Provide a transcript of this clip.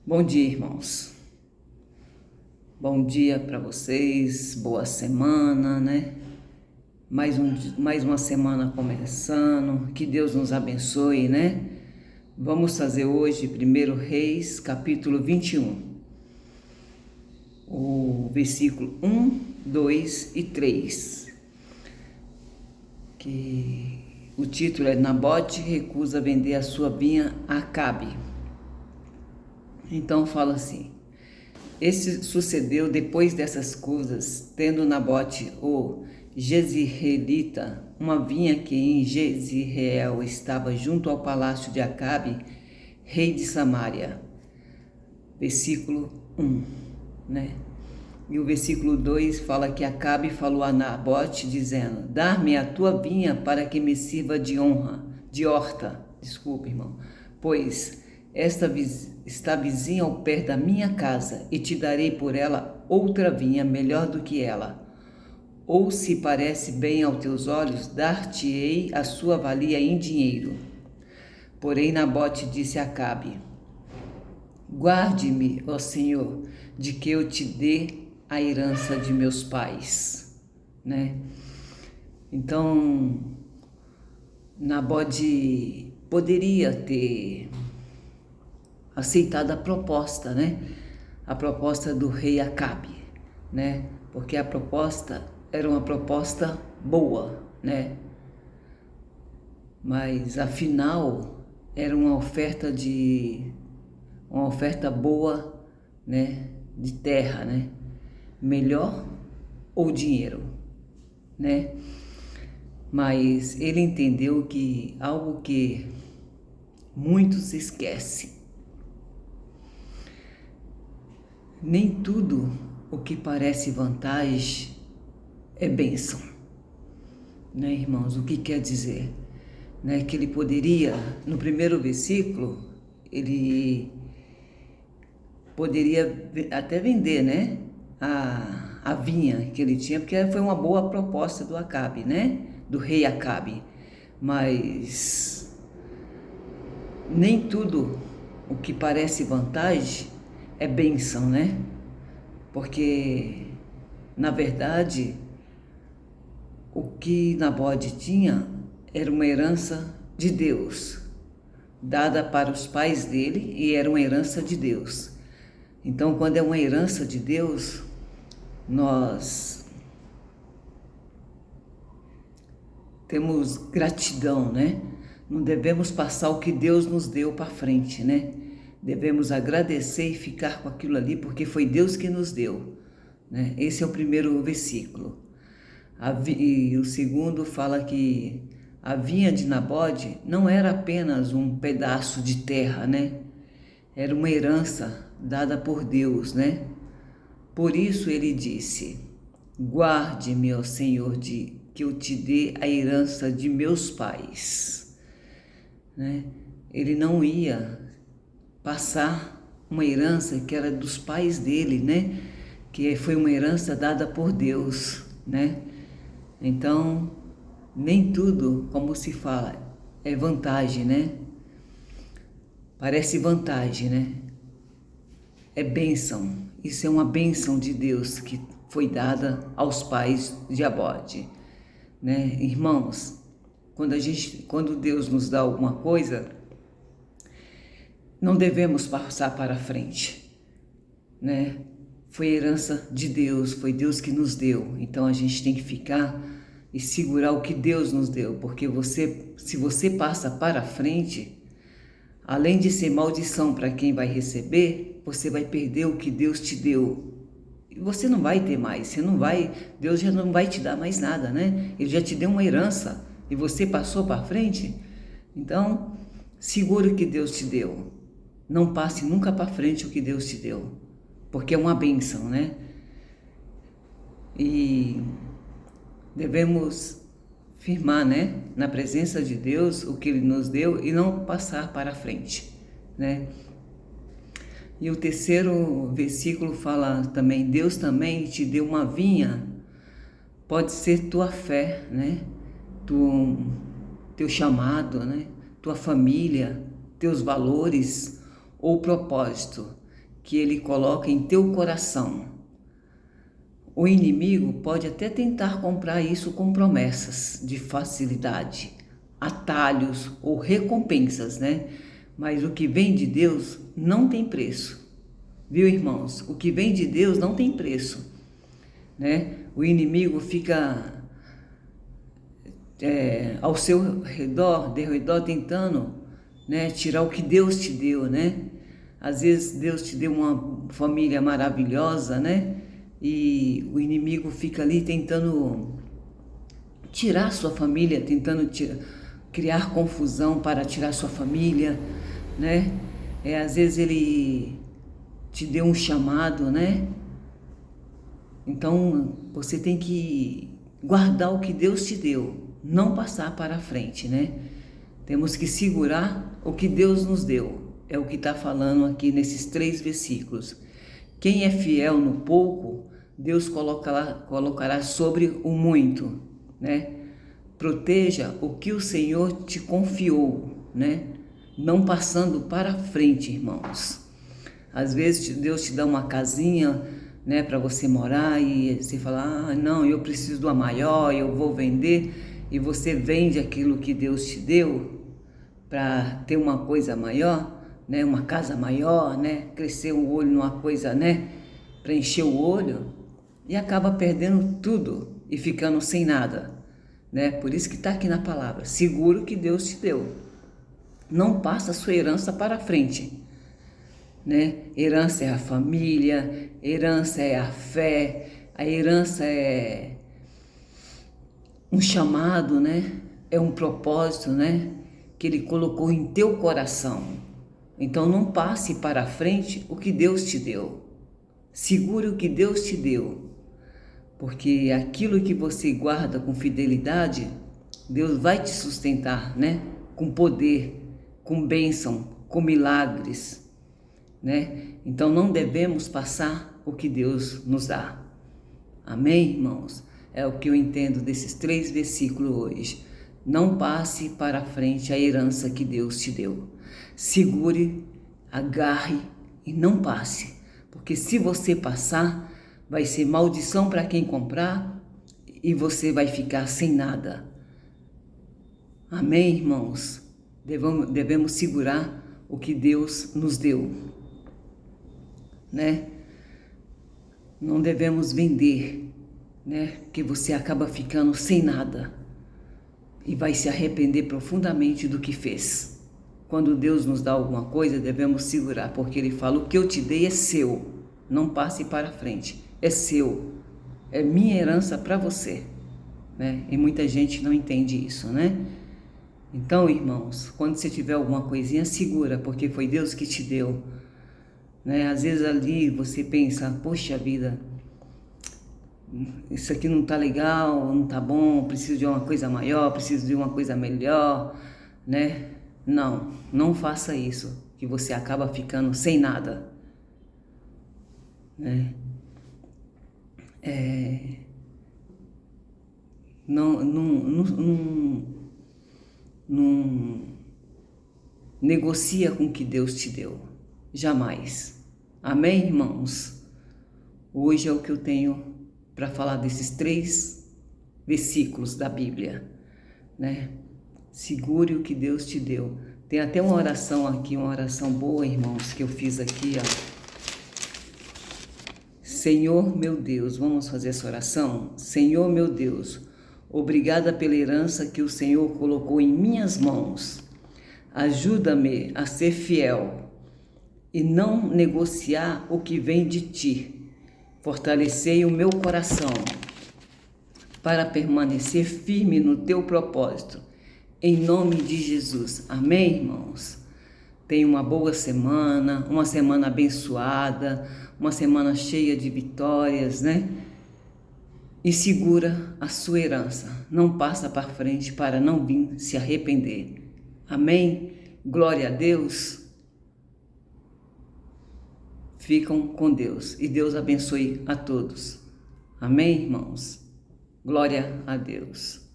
Bom dia, irmãos. Bom dia para vocês, boa semana, né? Mais uma semana começando, que Deus nos abençoe, né? Vamos fazer hoje 1 Reis, capítulo 21, o versículo 1, 2 e 3, que o título é Nabote recusa vender a sua vinha a Acabe. Então fala assim: Este sucedeu depois dessas coisas, tendo Nabote, o Jezreelita, uma vinha que em Jezreel estava junto ao palácio de Acabe, rei de Samaria. Versículo 1, né? E o versículo 2 fala que Acabe falou a Nabote, dizendo: Dá-me a tua vinha para que me sirva de horta, desculpa, irmão, pois esta está vizinha ao pé da minha casa, e te darei por ela outra vinha melhor do que ela. Ou se parece bem aos teus olhos, dar-te-ei a sua valia em dinheiro. Porém Nabote disse a Acabe: Guarde-me, ó Senhor, de que eu te dê a herança de meus pais, né? Então Nabote poderia ter aceitado a proposta, né? A proposta do rei Acabe, né? Porque a proposta era uma proposta boa, né? Mas afinal era uma oferta boa, né? De terra, né? Melhor ou dinheiro, né? Mas ele entendeu que algo que muitos esquecem: nem tudo o que parece vantagem é bênção, né, irmãos? O que quer dizer? Né, que ele poderia, no primeiro versículo, ele poderia até vender, né, a vinha que ele tinha, porque foi uma boa proposta do Acabe, né, do rei Acabe. Mas nem tudo o que parece vantagem é bênção, né? Porque, na verdade, o que Nabote tinha era uma herança de Deus, dada para os pais dele, e era uma herança de Deus. Então, quando é uma herança de Deus, nós temos gratidão, né? Não devemos passar o que Deus nos deu para frente, né? Devemos agradecer e ficar com aquilo ali, porque foi Deus que nos deu, né? Esse é o primeiro versículo. E o segundo fala que a vinha de Nabote não era apenas um pedaço de terra, né? Era uma herança dada por Deus, né? Por isso ele disse: Guarde-me, ó Senhor, de que eu te dê a herança de meus pais, né? Ele não ia passar uma herança que era dos pais dele, né? Que foi uma herança dada por Deus, né? Então, nem tudo, como se fala, é vantagem, né? Parece vantagem, né? É bênção. Isso é uma bênção de Deus que foi dada aos pais de Nabote, né? Irmãos, quando Deus nos dá alguma coisa, não devemos passar para frente, né? Foi herança de Deus, foi Deus que nos deu. Então a gente tem que ficar e segurar o que Deus nos deu, porque se você passa para frente, além de ser maldição para quem vai receber, você vai perder o que Deus te deu. E você não vai ter mais, Deus já não vai te dar mais nada, né? Ele já te deu uma herança e você passou para frente. Então, segura o que Deus te deu. Não passe nunca para frente o que Deus te deu, porque é uma bênção, né? E devemos firmar, né, na presença de Deus o que Ele nos deu e não passar para frente, né? E o terceiro versículo fala também: Deus também te deu uma vinha. Pode ser tua fé, né? Teu chamado, né? Tua família, teus valores ou propósito. que ele coloca em teu coração. O inimigo pode até tentar comprar isso com promessas de facilidade, atalhos ou recompensas, né? Mas o que vem de Deus não tem preço. Viu, irmãos? O que vem de Deus não tem preço, né? O inimigo fica ao seu redor, tentando, né, tirar o que Deus te deu, né? Às vezes Deus te deu uma família maravilhosa, né? E o inimigo fica ali tentando tirar sua família, tentando criar confusão para tirar sua família, né? Às vezes ele te deu um chamado, né? Então você tem que guardar o que Deus te deu, não passar para frente, né? Temos que segurar o que Deus nos deu. É o que está falando aqui nesses 3 versículos. Quem é fiel no pouco, Deus colocará sobre o muito, né? Proteja o que o Senhor te confiou, né? Não passando para frente, irmãos. Às vezes Deus te dá uma casinha, né, para você morar e você fala, não, eu preciso de uma maior, eu vou vender, e você vende aquilo que Deus te deu para ter uma coisa maior, né, uma casa maior, né, crescer o olho numa coisa, né, para encher o olho, e acaba perdendo tudo e ficando sem nada, né? Por isso que está aqui na palavra, segura o que Deus te deu, não passa a sua herança para frente, né? Herança é a família, herança é a fé, a herança é um chamado, né? É um propósito, né? Que Ele colocou em teu coração. Então não passe para frente o que Deus te deu. Segure o que Deus te deu, porque aquilo que você guarda com fidelidade, Deus vai te sustentar, né? Com poder, com bênção, com milagres, né? Então não devemos passar o que Deus nos dá. Amém, irmãos? É o que eu entendo desses 3 versículos hoje. Não passe para frente a herança que Deus te deu. Segure, agarre e não passe, porque se você passar, vai ser maldição para quem comprar e você vai ficar sem nada. Amém, irmãos? Devemos segurar o que Deus nos deu, né? Não devemos vender, né? Porque você acaba ficando sem nada e vai se arrepender profundamente do que fez. Quando Deus nos dá alguma coisa, devemos segurar, porque Ele fala, o que eu te dei é seu, não passe para frente, é seu, é minha herança para você, né? E muita gente não entende isso, né? Então, irmãos, quando você tiver alguma coisinha, segura, porque foi Deus que te deu, né? Às vezes ali você pensa, poxa vida, isso aqui não tá legal, não tá bom, preciso de uma coisa maior, preciso de uma coisa melhor, né? Não faça isso, que você acaba ficando sem nada, né? Não negocia com o que Deus te deu, jamais. Amém, irmãos? Hoje é o que eu tenho para falar desses 3 versículos da Bíblia, né? Segure o que Deus te deu. Tem até uma oração aqui, uma oração boa, irmãos, que eu fiz aqui, ó. Senhor meu Deus, vamos fazer essa oração? Senhor meu Deus, obrigada pela herança que o Senhor colocou em minhas mãos. Ajuda-me a ser fiel e não negociar o que vem de ti. Fortalecei o meu coração para permanecer firme no teu propósito. Em nome de Jesus. Amém, irmãos? Tenha uma boa semana, uma semana abençoada, uma semana cheia de vitórias, né? E segura a sua herança. Não passa para frente para não vir se arrepender. Amém? Glória a Deus. Ficam com Deus e Deus abençoe a todos. Amém, irmãos? Glória a Deus.